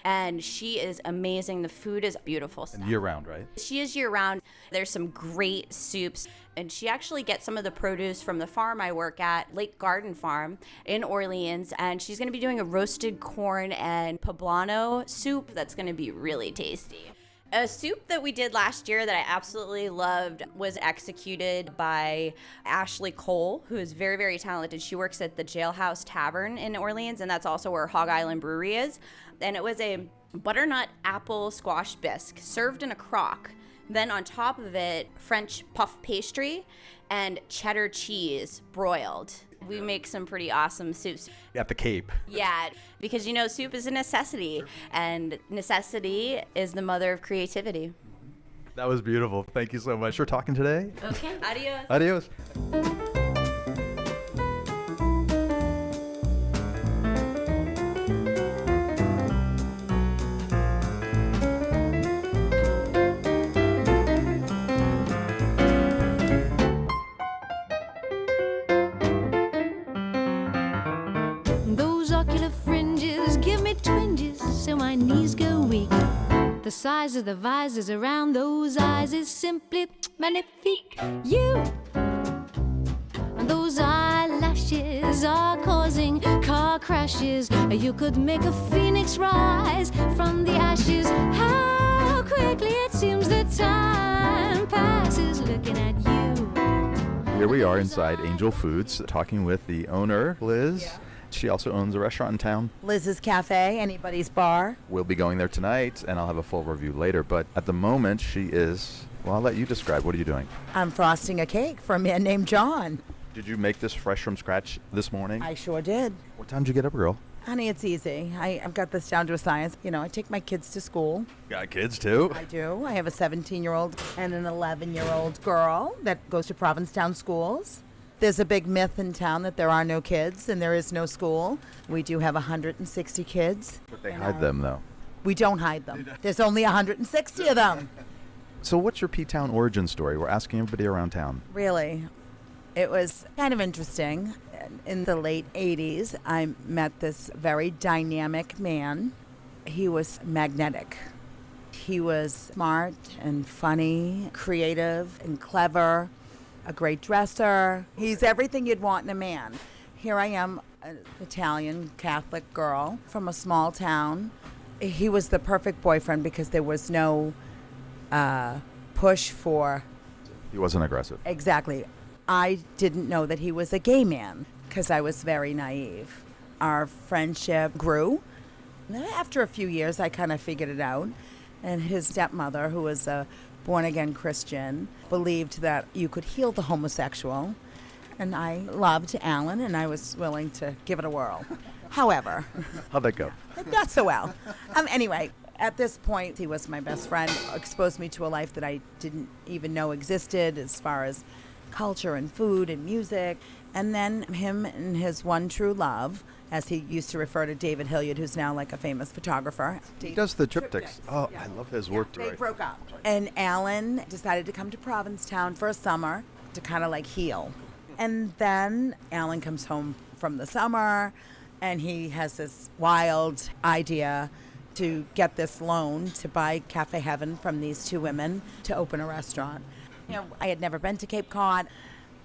and she is amazing. The food is beautiful. And year-round, right? She is year-round. There's some great soups, and she actually gets some of the produce from the farm I work at, Lake Garden Farm in Orleans, and she's going to be doing a roasted corn and poblano soup that's going to be really tasty. A soup that we did last year that I absolutely loved was executed by Ashley Cole, who is very, very talented. She works at the Jailhouse Tavern in Orleans, and that's also where Hog Island Brewery is. And it was a butternut apple squash bisque served in a crock. Then on top of it, French puff pastry and cheddar cheese broiled. We make some pretty awesome soups. At the Cape. Yeah, because you know, soup is a necessity, and necessity is the mother of creativity. That was beautiful. Thank you so much for talking today. Okay, adios. Adios. So my knees go weak. The size of the visors around those eyes is simply magnifique. You and those eyelashes are causing car crashes. You could make a phoenix rise from the ashes. How quickly it seems that time passes looking at you. Here we are inside Angel Foods, talking with the owner, Liz. Yeah. She also owns a restaurant in town. Liz's Cafe, anybody's bar. We'll be going there tonight, and I'll have a full review later. But at the moment, she is, well, I'll let you describe. What are you doing? I'm frosting a cake for a man named John. Did you make this fresh from scratch this morning? I sure did. What time did you get up, girl? Honey, it's easy. I've got this down to a science. You know, I take my kids to school. Got kids, too? I do. I have a 17-year-old and an 11-year-old girl that goes to Provincetown schools. There's a big myth in town that there are no kids and there is no school. We do have 160 kids. But they hide them, though. We don't hide them. There's only 160 of them. So what's your P-Town origin story? We're asking everybody around town. Really? It was kind of interesting. In the late 80s, I met this very dynamic man. He was magnetic. He was smart and funny, creative and clever. A great dresser. He's everything you'd want in a man. Here I am, an Italian Catholic girl from a small town. He was the perfect boyfriend because there was no push for... He wasn't aggressive. Exactly. I didn't know that he was a gay man because I was very naive. Our friendship grew. After a few years, I kind of figured it out. And his stepmother, who was a born-again Christian, believed that you could heal the homosexual, and I loved Alan, and I was willing to give it a whirl. However... How'd that go? Not so well. Anyway, at this point, he was my best friend, exposed me to a life that I didn't even know existed as far as culture and food and music, and then him and his one true love, as he used to refer to David Hilliard, who's now like a famous photographer. He does the triptychs. Oh, yeah. I love his work too. They broke up. And Alan decided to come to Provincetown for a summer to kind of like heal. And then Alan comes home from the summer and he has this wild idea to get this loan to buy Cafe Heaven from these two women to open a restaurant. You know, I had never been to Cape Cod,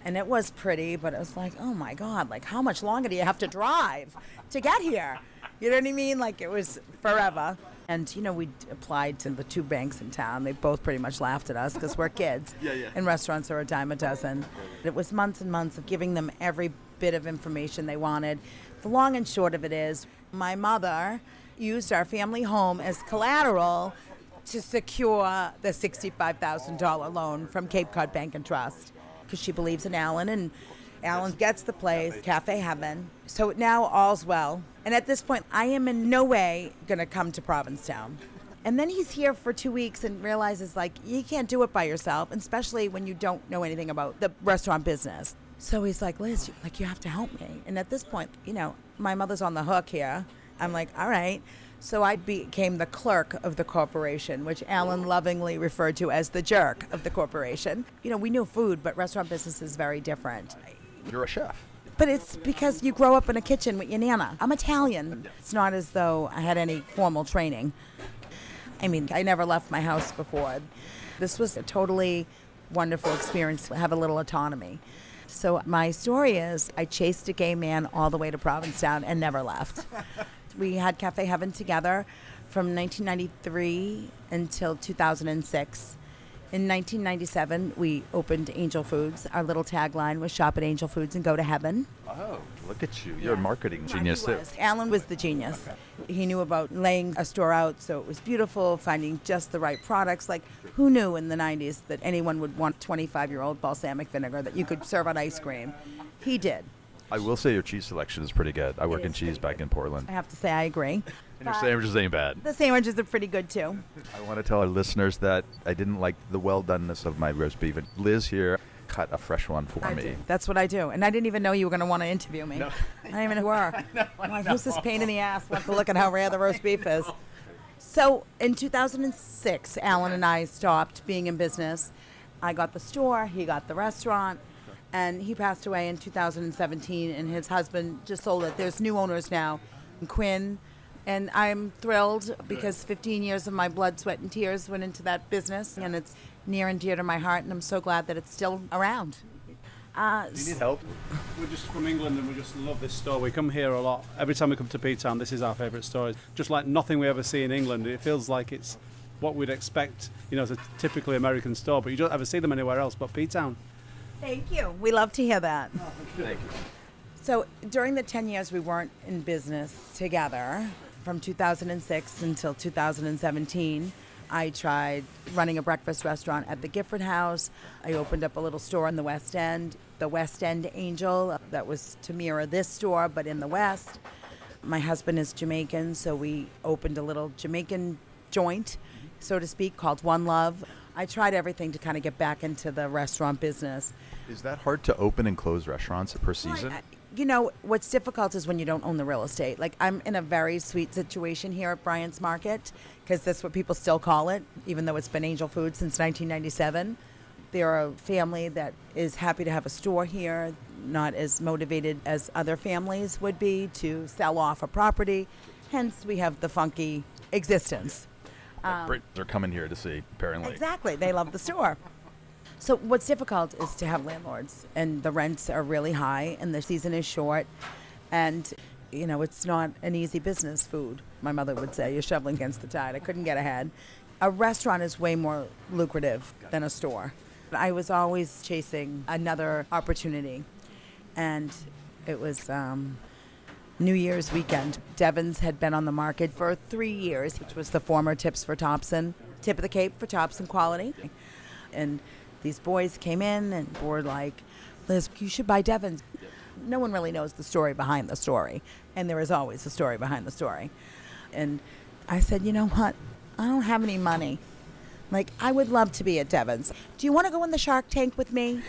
and it was pretty, but it was like, oh my God, like how much longer do you have to drive to get here? You know what I mean? Like it was forever. And, you know, we applied to the two banks in town. They both pretty much laughed at us because we're kids. Yeah. And restaurants are a dime a dozen. It was months and months of giving them every bit of information they wanted. The long and short of it is, my mother used our family home as collateral to secure the $65,000 loan from Cape Cod Bank and Trust because she believes in Alan, and Alan gets the place, Cafe Heaven. So now all's well. And at this point, I am in no way going to come to Provincetown. And then he's here for 2 weeks and realizes, like, you can't do it by yourself, especially when you don't know anything about the restaurant business. So he's like, Liz, you have to help me. And at this point, you know, my mother's on the hook here. I'm like, all right. So I became the clerk of the corporation, which Alan lovingly referred to as the jerk of the corporation. You know, we knew food, but restaurant business is very different. You're a chef. But it's because you grow up in a kitchen with your Nana. I'm Italian. It's not as though I had any formal training. I mean, I never left my house before. This was a totally wonderful experience to have a little autonomy. So my story is I chased a gay man all the way to Provincetown and never left. We had Cafe Heaven together from 1993 until 2006. In 1997, we opened Angel Foods. Our little tagline was shop at Angel Foods and go to heaven. Oh, look at you. You're a marketing genius, too. Alan was the genius. He knew about laying a store out so it was beautiful, finding just the right products. Like, who knew in the 90s that anyone would want 25-year-old balsamic vinegar that you could serve on ice cream? He did. I will say your cheese selection is pretty good. I work in cheese back in Portland. I have to say I agree. And your sandwiches ain't bad. The sandwiches are pretty good, too. I want to tell our listeners that I didn't like the well-doneness of my roast beef. And Liz here cut a fresh one for me. That's what I do. And I didn't even know you were going to want to interview me. No. I didn't even know who are. Like, who's this pain in the ass? Wants to look at how rare the roast beef is. So in 2006, Alan and I stopped being in business. I got the store. He got the restaurant. And he passed away in 2017, and his husband just sold it. There's new owners now, Quinn. And I'm thrilled because 15 years of my blood, sweat, and tears went into that business, and it's near and dear to my heart, and I'm so glad that it's still around. Do you need help? We're just from England and we just love this store. We come here a lot. Every time we come to P-Town, this is our favourite store. It's just like nothing we ever see in England. It feels like it's what we'd expect, you know, as a typically American store, but you don't ever see them anywhere else but P-Town. Thank you. We love to hear that. Thank you. So during the 10 years we weren't in business together, from 2006 until 2017, I tried running a breakfast restaurant at the Gifford House. I opened up a little store in the West End, the West End Angel, that was to mirror this store, but in the West. My husband is Jamaican, so we opened a little Jamaican joint, so to speak, called One Love. I tried everything to kind of get back into the restaurant business. Is that hard to open and close restaurants per season? You know, what's difficult is when you don't own the real estate. Like, I'm in a very sweet situation here at Bryant's Market, because that's what people still call it, even though it's been Angel Foods since 1997. They're a family that is happy to have a store here, not as motivated as other families would be to sell off a property. Hence, we have the funky existence. They're coming here to see, apparently. Exactly. They love the store. So what's difficult is to have landlords, and the rents are really high, and the season is short, and, you know, it's not an easy business, food. My mother would say, you're shoveling against the tide. I couldn't get ahead. A restaurant is way more lucrative than a store. I was always chasing another opportunity, and it was New Year's weekend. Devon's had been on the market for 3 years, which was the former Tips for Thompson, Tip of the Cape for Thompson quality. And these boys came in and were like, Liz, you should buy Devon's. No one really knows the story behind the story, and there is always a story behind the story. And I said, you know what? I don't have any money. Like, I would love to be at Devon's. Do you want to go in the Shark Tank with me?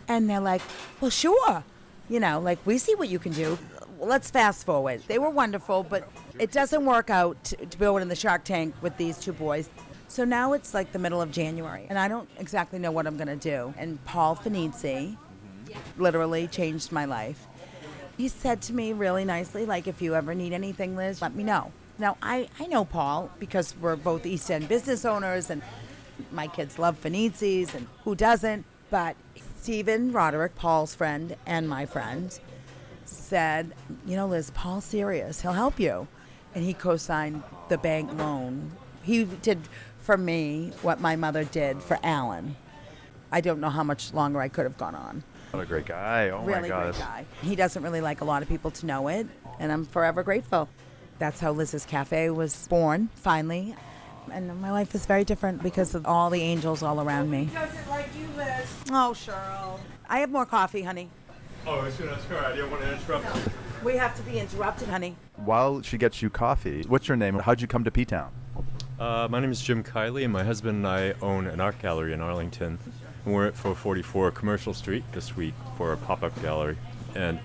And they're like, well, sure. You know, like, we see what you can do. Let's fast forward. They were wonderful, but it doesn't work out to go in the Shark Tank with these two boys. So now it's like the middle of January, and I don't exactly know what I'm going to do. And Paul Finizzi literally changed my life. He said to me really nicely, like, if you ever need anything, Liz, let me know. Now, I know Paul because we're both East End business owners, and my kids love Finizzi's, and who doesn't? But Stephen Roderick, Paul's friend and my friend, said, you know, Liz, Paul's serious. He'll help you. And he co-signed the bank loan. He did for me what my mother did for Alan. I don't know how much longer I could have gone on. What a great guy. Oh Really my gosh. great guy. He doesn't really like a lot of people to know it, and I'm forever grateful. That's how Liz's Cafe was born, finally. And my life is very different because of all the angels all around me. He doesn't like you, Liz. Oh, Cheryl. I have more coffee, honey. Oh, I was going to ask her. I didn't want to interrupt. We have to be interrupted, honey. While she gets you coffee, what's your name? How'd you come to P-Town? My name is Jim Kiley, and my husband and I own an art gallery in Arlington. And we're at 444 Commercial Street this week for a pop-up gallery. And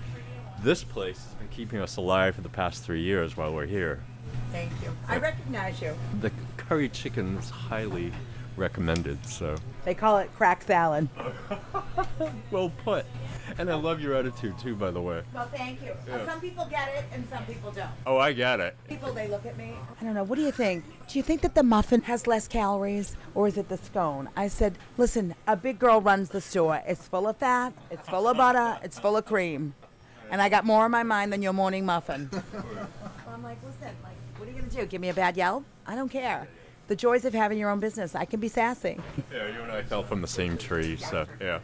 this place has been keeping us alive for the past 3 years while we're here. Thank you. I recognize you. The curry chicken is highly recommended, so. They call it crack salad. Well put. And I love your attitude too, by the way. Well, thank you. Yeah. Some people get it and some people don't. Oh, I get it. People, they look at me. I don't know. What do you think? Do you think that the muffin has less calories or is it the scone? I said, listen, a big girl runs the store. It's full of fat, it's full of butter, it's full of cream. And I got more on my mind than your morning muffin. Well, I'm like, listen, what are you going to do? Give me a bad yell? I don't care. The joys of having your own business. I can be sassy. Yeah, you and I fell from the same tree, so yeah.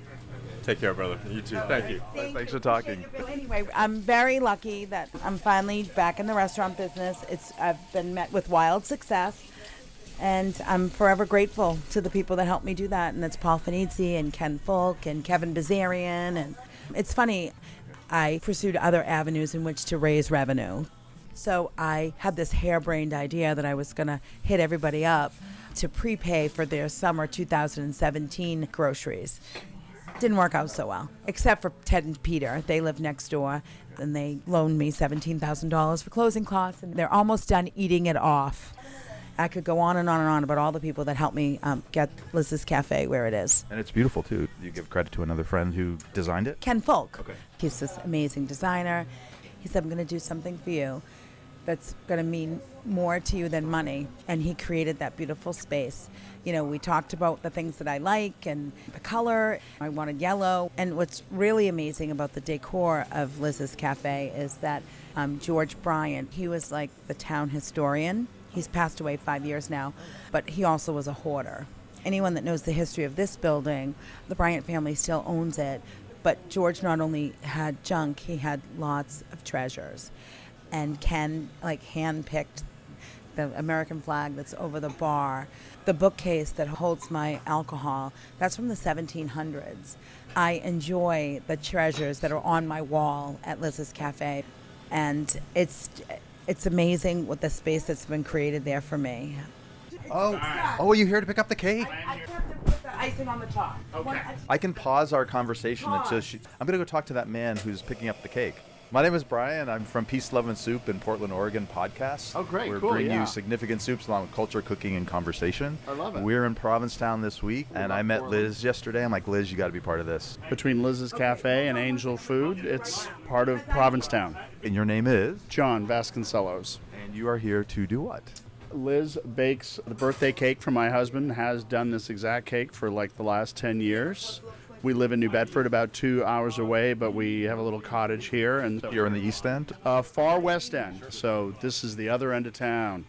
Take care, brother. You too. Thank you. Thanks for talking. Anyway, I'm very lucky that I'm finally back in the restaurant business. I've been met with wild success, and I'm forever grateful to the people that helped me do that. And it's Paul Finizzi and Ken Folk and Kevin Bazarian. And it's funny, I pursued other avenues in which to raise revenue. So I had this harebrained idea that I was going to hit everybody up to prepay for their summer 2017 groceries. Didn't work out so well, except for Ted and Peter. They live next door, and they loaned me $17,000 for closing costs, and they're almost done eating it off. I could go on and on and on about all the people that helped me get Liz's Cafe where it is. And it's beautiful, too. You give credit to another friend who designed it? Ken Folk. Okay. He's this amazing designer. He said, I'm going to do something for you that's going to mean more to you than money. And he created that beautiful space. You know, we talked about the things that I like and the color. I wanted yellow. And what's really amazing about the decor of Liz's Cafe is that George Bryant, he was like the town historian. He's passed away 5 years now, but he also was a hoarder. Anyone that knows the history of this building, the Bryant family still owns it. But George not only had junk, he had lots of treasures. And Ken, hand-picked the American flag that's over the bar. The bookcase that holds my alcohol, that's from the 1700s. I enjoy the treasures that are on my wall at Liz's Cafe. And it's amazing what the space that's been created there for me. Oh, are you here to pick up the cake? I kept to put the icing on the top. Okay. I can pause our conversation until I'm going to go talk to that man who's picking up the cake. My name is Brian. I'm from Peace, Love, and Soup in Portland, Oregon podcast. Oh, great. We're Cool, bringing yeah. you significant soups along with culture, cooking, and conversation. I love it. We're in Provincetown this week, and I met Liz yesterday. I'm like, Liz, you got to be part of this. Between Liz's Cafe and Angel Food, it's part of Provincetown. And your name is? John Vasconcellos. And you are here to do what? Liz bakes the birthday cake for my husband, has done this exact cake for like the last 10 years. We live in New Bedford, about 2 hours away, but we have a little cottage here. And You're in the East End? Far West End, so this is the other end of town.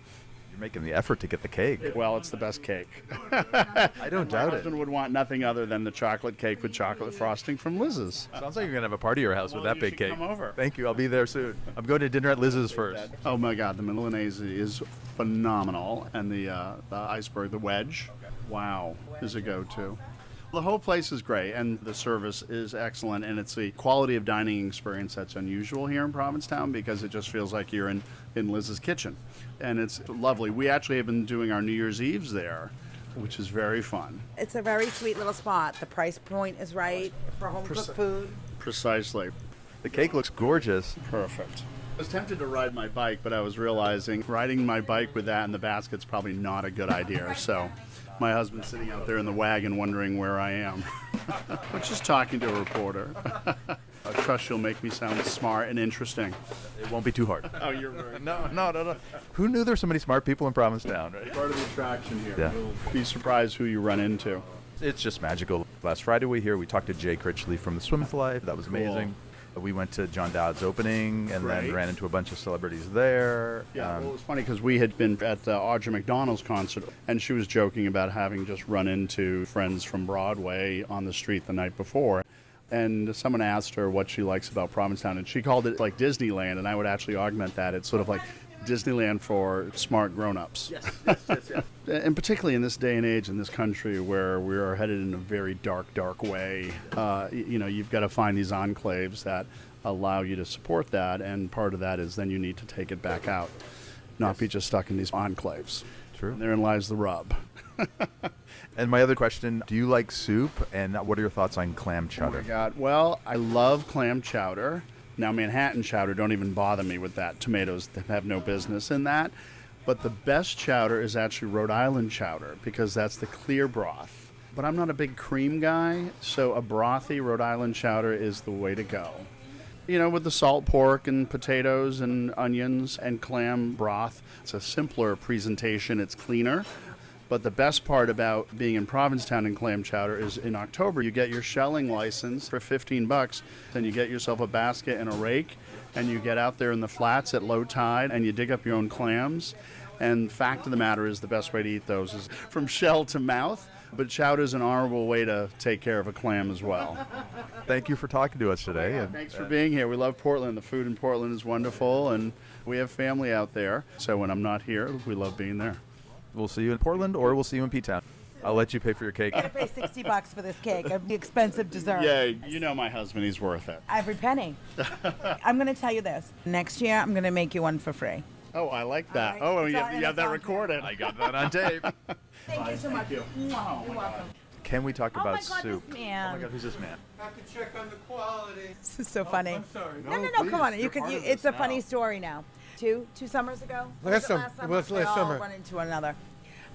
You're making the effort to get the cake. Well, it's the best cake. I don't doubt it. My husband would want nothing other than the chocolate cake with chocolate frosting from Liz's. Sounds like you're going to have a party at your house with that big cake. Come over. Thank you. I'll be there soon. I'm going to dinner at Liz's first. Oh my God, the Milanese is phenomenal, and the iceberg, the wedge, wow, is a go-to. The whole place is great, and the service is excellent, and it's a quality of dining experience that's unusual here in Provincetown because it just feels like you're in Liz's kitchen, and it's lovely. We actually have been doing our New Year's Eves there, which is very fun. It's a very sweet little spot. The price point is right for home-cooked food. Precisely. The cake looks gorgeous. Perfect. I was tempted to ride my bike, but I was realizing riding my bike with that in the basket's probably not a good idea, so my husband's sitting out there in the wagon wondering where I am. I'm just talking to a reporter. Okay. trust you'll make me sound smart and interesting. It won't be too hard. Oh, you're very No. Who knew there's so many smart people in Provincetown, right? Part of the attraction here. Yeah. You'll be surprised who you run into. It's just magical. Last Friday we talked to Jay Critchley from the Swim with Life. That was amazing. We went to John Dowd's opening and then ran into a bunch of celebrities there. Yeah, well, it was funny because we had been at Audra McDonald's concert, and she was joking about having just run into friends from Broadway on the street the night before. And someone asked her what she likes about Provincetown, and she called it like Disneyland, and I would actually augment that. It's sort of like Disneyland for smart grown-ups. Yes. And particularly in this day and age in this country where we are headed in a very dark way, you've got to find these enclaves that allow you to support that, and part of that is then you need to take it back out, not be just stuck in these enclaves. True. And therein lies the rub. And my other question, do you like soup, and what are your thoughts on clam chowder? Oh my God. Well, I love clam chowder. Now, Manhattan chowder, don't even bother me with that. Tomatoes have no business in that. But the best chowder is actually Rhode Island chowder because that's the clear broth. But I'm not a big cream guy, so a brothy Rhode Island chowder is the way to go. You know, with the salt pork and potatoes and onions and clam broth, it's a simpler presentation, it's cleaner. But the best part about being in Provincetown and clam chowder is in October you get your shelling license for $15. Then you get yourself a basket and a rake, and you get out there in the flats at low tide and you dig up your own clams. And fact of the matter is the best way to eat those is from shell to mouth. But chowder is an honorable way to take care of a clam as well. Thank you for talking to us today. And thanks for being here. We love Portland. The food in Portland is wonderful, and we have family out there. So when I'm not here, we love being there. We'll see you in Portland, or we'll see you in P-Town. I'll let you pay for your cake. I'm going to pay $60 for this cake. An expensive dessert. Yeah, you know my husband. He's worth it. Every penny. I'm going to tell you this. Next year, I'm going to make you one for free. Oh, I like that. All right. Oh, you have that recorded. I got that on tape. Thank you so much. You're welcome. Can we talk about God, soup? this man. Oh my God, who's this man? I have to check on the quality. This is so funny. I'm sorry. No, come on. It's a funny story now. Two summers ago? Last summer. Last summer? It was We last all summer. run into another.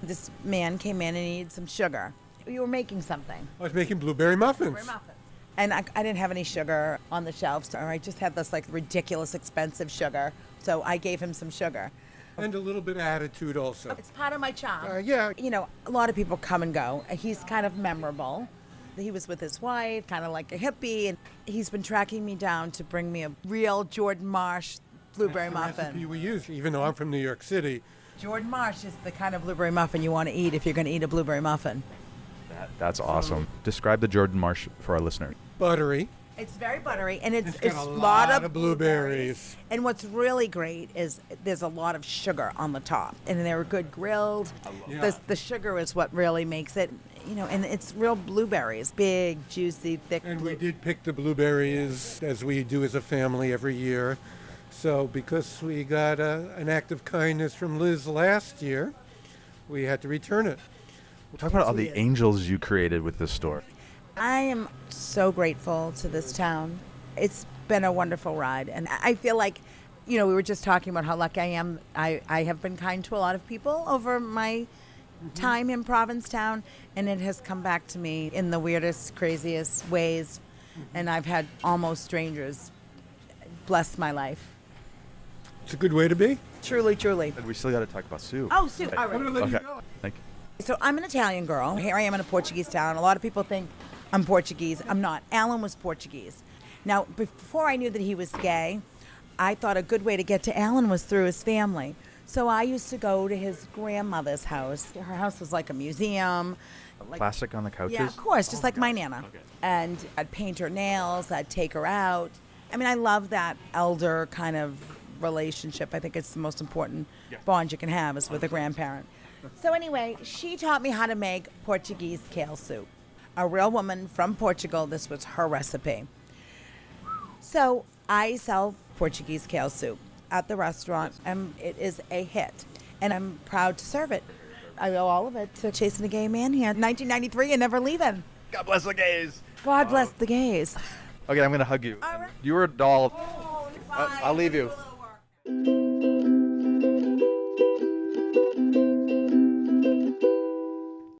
This man came in and he needed some sugar. You were making something. I was making blueberry muffins. Blueberry muffins. And I didn't have any sugar on the shelves, so I just had this like ridiculous expensive sugar. So I gave him some sugar. And a little bit of attitude also. It's part of my charm. Yeah. You know, a lot of people come and go. He's kind of memorable. He was with his wife, kind of like a hippie, and he's been tracking me down to bring me a real Jordan Marsh blueberry That's the recipe muffin. we use, even though I'm from New York City. Jordan Marsh is the kind of blueberry muffin you want to eat if you're going to eat a blueberry muffin. That's awesome. Describe the Jordan Marsh for our listeners. Buttery. It's very buttery, and it's got a lot lot of blueberries. And what's really great is there's a lot of sugar on the top, and they're good grilled. The sugar is what really makes it, you know, and it's real blueberries, big, juicy, thick. And we did pick the blueberries as we do as a family every year. So because we got an act of kindness from Liz last year, we had to return it. Talk about all the angels you created with this store. I am so grateful to this town. It's been a wonderful ride, and I feel like, you know, we were just talking about how lucky I am. I have been kind to a lot of people over my time in Provincetown, and it has come back to me in the weirdest, craziest ways, and I've had almost strangers bless my life. It's a good way to be. Truly, truly. And we still got to talk about soup. Oh, soup. All right. I'm going to let you Okay. go. Thank you. So I'm an Italian girl. Here I am in a Portuguese town. A lot of people think I'm Portuguese. I'm not. Alan was Portuguese. Now, before I knew that he was gay, I thought a good way to get to Alan was through his family. So I used to go to his grandmother's house. Her house was like a museum. Plastic on the couches? Yeah, of course, just like my Nana. Okay. And I'd paint her nails. I'd take her out. I mean, I love that elder kind of relationship. I think it's the most important bond you can have is with a grandparent. So anyway, she taught me how to make Portuguese kale soup. A real woman from Portugal, this was her recipe. So I sell Portuguese kale soup at the restaurant, and it is a hit. And I'm proud to serve it. I owe all of it to chasing a gay man here in 1993 and never leaving. God bless the gays. God bless the gays. Okay, I'm going to hug you. All right. You were a doll. Bye. I'll leave you.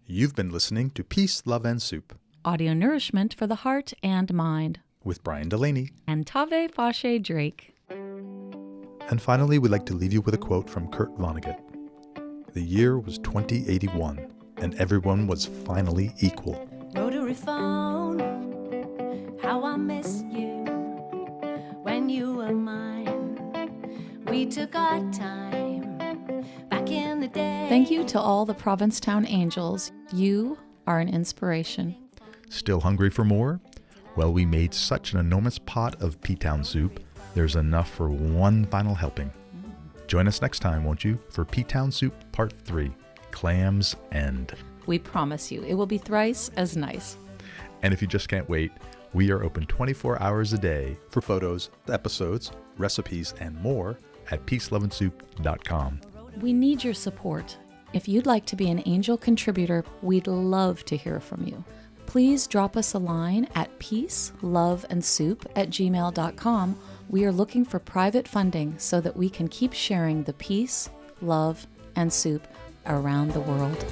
You've been listening to Peace, Love, and Soup. Audio nourishment for the heart and mind. with Brian Delaney. And Tave Fauché Drake. And finally, we'd like to leave you with a quote from Kurt Vonnegut. The year was 2081, and everyone was finally equal. Rotary phone, how I miss you when you were mine. We took our time back in the day. Thank you to all the Provincetown Angels. You are an inspiration. Still hungry for more? Well, we made such an enormous pot of P-Town soup, there's enough for one final helping. Join us next time, won't you, for P-Town Soup Part 3, Clams End. We promise you, it will be thrice as nice. And if you just can't wait, we are open 24 hours a day for photos, episodes, recipes, and more at peaceloveandsoup.com. We need your support. If you'd like to be an angel contributor, we'd love to hear from you. Please drop us a line at peaceloveandsoup@gmail.com. We are looking for private funding so that we can keep sharing the peace, love, and soup around the world.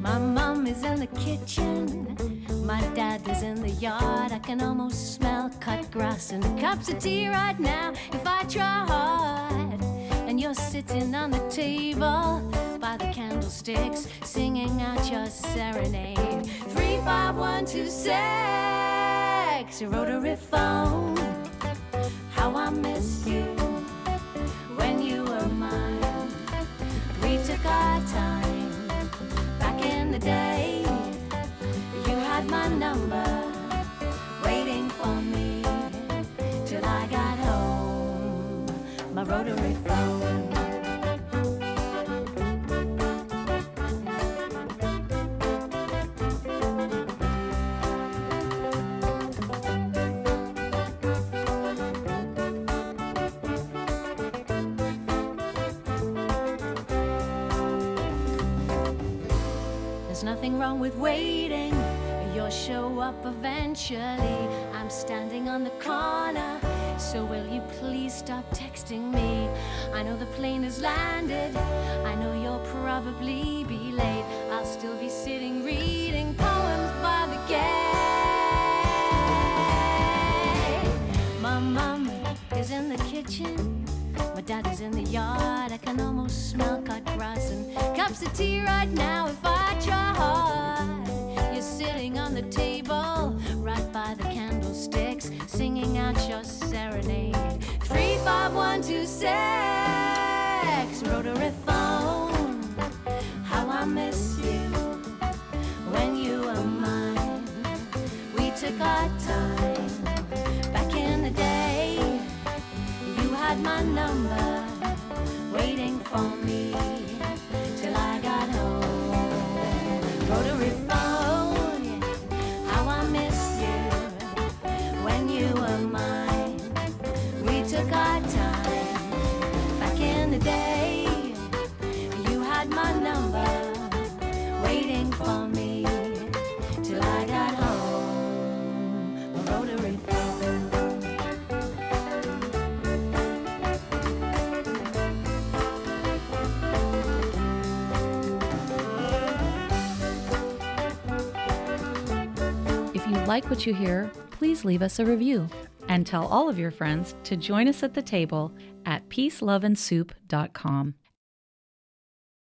My mom is in the kitchen, my dad is in the yard. I can almost smell cut grass and cups of tea right now if I try hard. And you're sitting on the table by the candlesticks, singing out your serenade. 35126, rotary phone. How I miss you when you were mine. We took our time back in the day. You had my number, waiting for me till I got home. My rotary phone. There's nothing wrong with waiting. You'll show up eventually. I'm standing on the corner, so will you please stop texting me? I know the plane has landed. I know you'll probably be late. I'll still be sitting reading poems by the gate. My mom is in the kitchen. My dad is in the yard. I can almost smell cut grass and cups of tea right now if I try hard. You're sitting on the table right by the candlesticks, singing out your serenade. 35126, rotary phone. How I miss you when you were mine. We took our time back in the day. You had my number, waiting for me till I got home. Rotary phone, yeah. How I miss you when you were mine. We took our time back in the day. You had my number, waiting for me till I got home. My rotary phone. If you like what you hear, please leave us a review and tell all of your friends to join us at the table at peaceloveandsoup.com.